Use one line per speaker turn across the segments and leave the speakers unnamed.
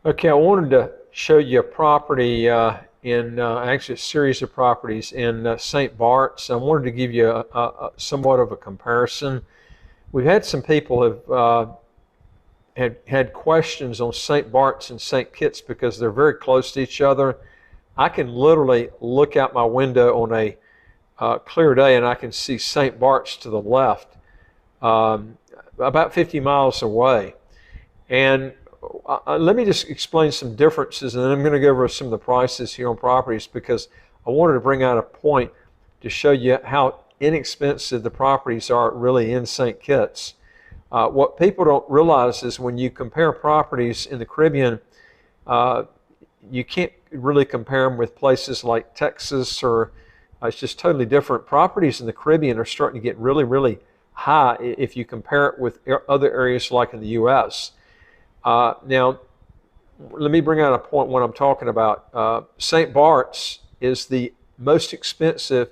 Okay, I wanted to show you a property actually a series of properties in St. Bart's. I wanted to give you somewhat of a comparison. We've had some people have had questions on St. Bart's and St. Kitts because they're very close to each other. I can literally look out my window on a clear day and I can see St. Bart's to the left, about 50 miles away. And let me just explain some differences, and then I'm going to go over some of the prices here on properties because I wanted to bring out a point to show you how inexpensive the properties are really in St. Kitts. What people don't realize is when you compare properties in the Caribbean, you can't really compare them with places like Texas or it's just totally different. Properties in the Caribbean are starting to get really, really high if you compare it with other areas like in the U.S. Now, let me bring out a point when I'm talking about. St. Bart's is the most expensive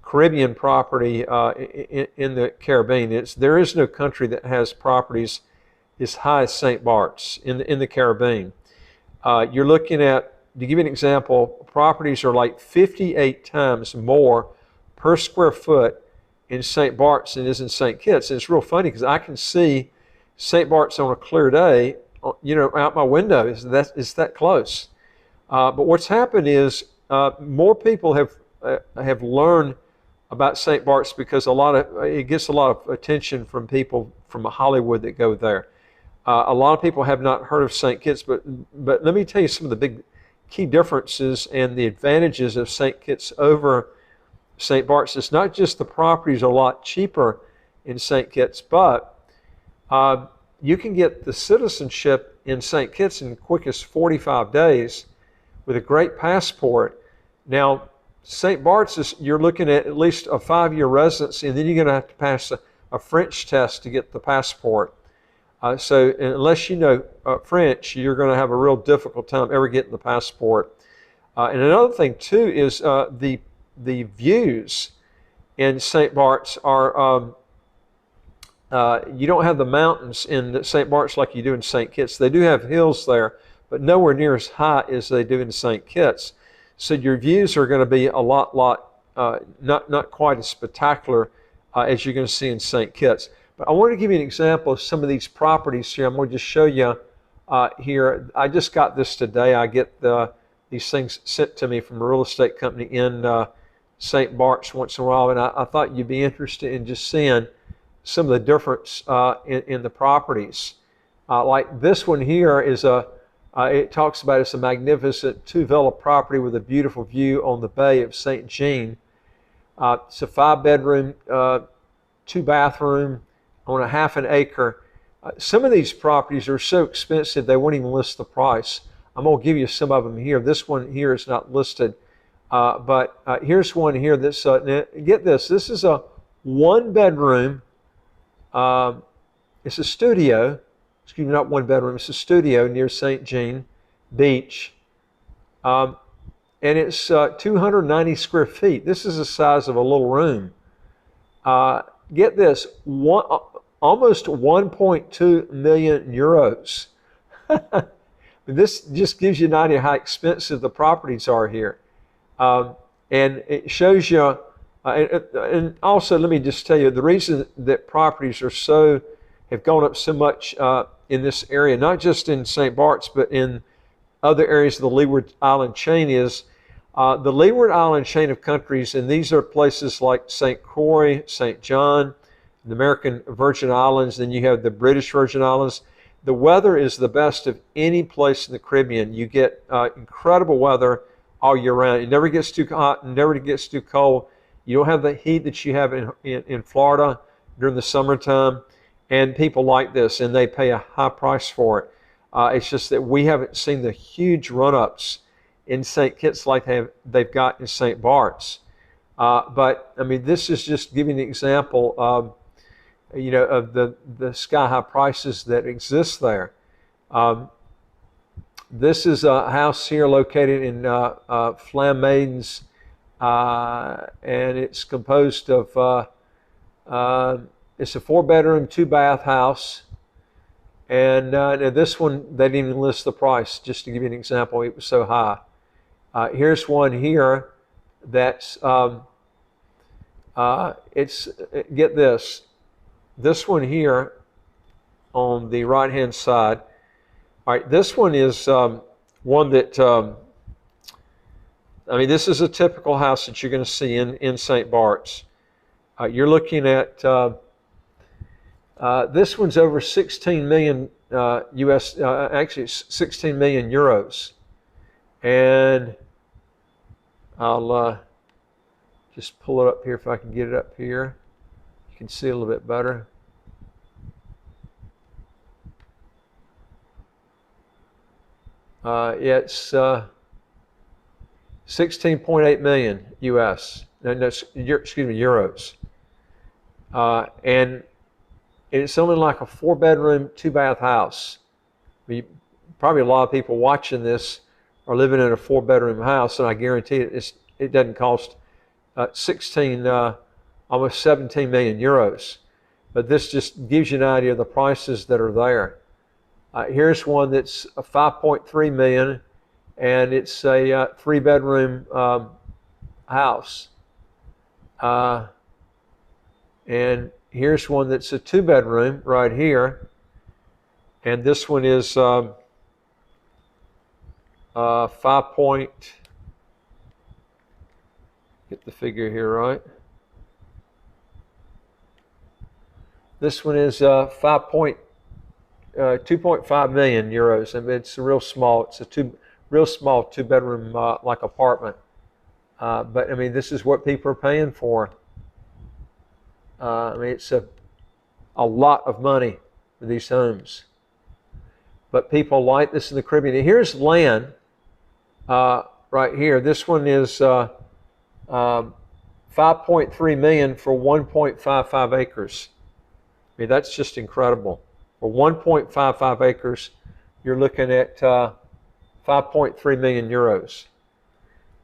Caribbean property in the Caribbean. There is no country that has properties as high as St. Bart's in the Caribbean. You're looking at, to give you an example, properties are like 58 times more per square foot in St. Bart's than it is in St. Kitts. And it's real funny because I can see St. Bart's on a clear day, out my window. It's that close. But what's happened is more people have learned about St. Bart's because it gets a lot of attention from people from Hollywood that go there. A lot of people have not heard of St. Kitts, but let me tell you some of the big key differences and the advantages of St. Kitts over St. Bart's. It's not just the properties are a lot cheaper in St. Kitts, but you can get the citizenship in St. Kitts in the quickest 45 days with a great passport. Now, St. Bart's you're looking at least a 5-year residency, and then you're going to have to pass a French test to get the passport. So unless you know French, you're going to have a real difficult time ever getting the passport. And another thing too is the views in St. Bart's are you don't have the mountains in St. Bart's like you do in St. Kitts. They do have hills there, but nowhere near as high as they do in St. Kitts. So your views are going to be a lot not quite as spectacular as you're going to see in St. Kitts. But I want to give you an example of some of these properties here. I'm going to just show you here. I just got this today. I get these things sent to me from a real estate company in St. Bart's once in a while, and I thought you'd be interested in just seeing some of the difference in the properties. Like this one here is it talks about it's a magnificent 2-villa property with a beautiful view on the Bay of St. Jean. It's a 5-bedroom, 2-bathroom on a half an acre. Some of these properties are so expensive they won't even list the price. I'm going to give you some of them here. This one here is not listed, but here's one here that's, get this, this is a 1-bedroom, it's a studio, excuse me, not 1-bedroom, it's a studio near St. Jean Beach, and it's 290 square feet. This is the size of a little room. Get this, almost 1.2 million euros. This just gives you an idea how expensive the properties are here. And it shows you, and also let me just tell you, the reason that properties have gone up so much in this area, not just in St. Bart's, but in other areas of the Leeward Island chain is, the Leeward Island chain of countries, and these are places like St. Croix, St. John, the American Virgin Islands, then you have the British Virgin Islands. The weather is the best of any place in the Caribbean. You get incredible weather all year round. It never gets too hot, and never gets too cold. You don't have the heat that you have in Florida during the summertime, and people like this, and they pay a high price for it. It's just that we haven't seen the huge run-ups in St. Kitts like they've got in St. Bart's. But I mean, this is just giving an example of the sky-high prices that exist there. This is a house here located in Flamaidens, and it's composed of, it's a 4-bedroom, 2-bath house. And now this one, they didn't even list the price, just to give you an example. It was so high. Here's one here that's, get this one here on the right-hand side. All right, this one is one that, I mean, this is a typical house that you're going to see in St. Bart's. You're looking at, this one's over 16 million US, actually it's 16 million euros. And I'll just pull it up here if I can get it up here. You can see a little bit better. It's 16.8 million US. No, excuse me, euros. And it's only like a 4-bedroom, 2-bath house. Probably a lot of people watching this are living in a 4-bedroom house, and I guarantee it doesn't cost 16, almost 17 million euros. But this just gives you an idea of the prices that are there. Here's one that's a 5.3 million, and it's a 3-bedroom house. And here's one that's a 2-bedroom right here, and this one is 5 point. Get the figure here right. This one is 2.5 million euros. I mean, it's a real small. It's a real small 2-bedroom like apartment. But I mean, this is what people are paying for. I mean, it's a lot of money for these homes. But people like this in the Caribbean. And here's land right here. This one is 5.3 million for 1.55 acres. I mean, that's just incredible. For 1.55 acres, you're looking at 5.3 million euros.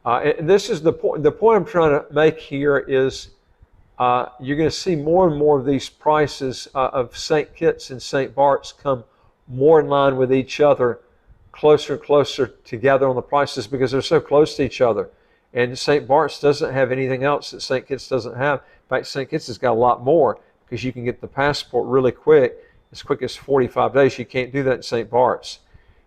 And this is the point. The point I'm trying to make here is you're going to see more and more of these prices of St. Kitts and St. Bart's come more in line with each other, closer and closer together on the prices because they're so close to each other. And St. Bart's doesn't have anything else that St. Kitts doesn't have. In fact, St. Kitts has got a lot more because you can get the passport really quick as 45 days. You can't do that in St. Bart's.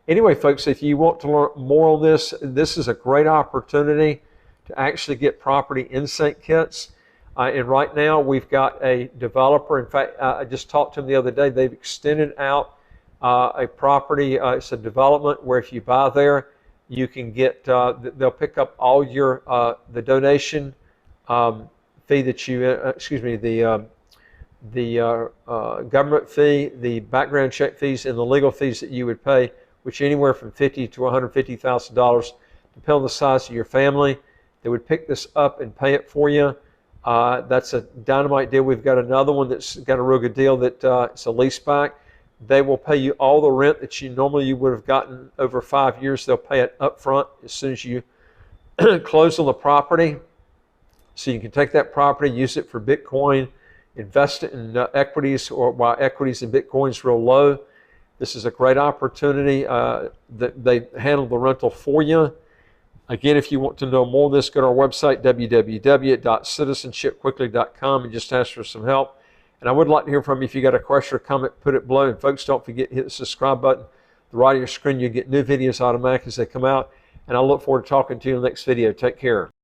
Anyway, folks, if you want to learn more on this, this is a great opportunity to actually get property in St. Kitts. And right now, we've got a developer. In fact, I just talked to them the other day. They've extended out a property. It's a development where if you buy there, you can get, they'll pick up all your, the donation fee that you, the government fee, the background check fees, and the legal fees that you would pay, which anywhere from $50,000 to $150,000, depending on the size of your family. They would pick this up and pay it for you. That's a dynamite deal. We've got another one that's got a real good deal that it's a lease back. They will pay you all the rent that you would have gotten over 5 years. They'll pay it up front as soon as you close on the property. So you can take that property, use it for Bitcoin, invest it in equities, or while equities and Bitcoin is real low. This is a great opportunity that they handle the rental for you. Again, if you want to know more of this, go to our website, www.citizenshipquickly.com, and just ask for some help. And I would like to hear from you. If you got a question or comment, put it below. And folks, don't forget to hit the subscribe button. The right of your screen, you get new videos automatically as they come out. And I look forward to talking to you in the next video. Take care.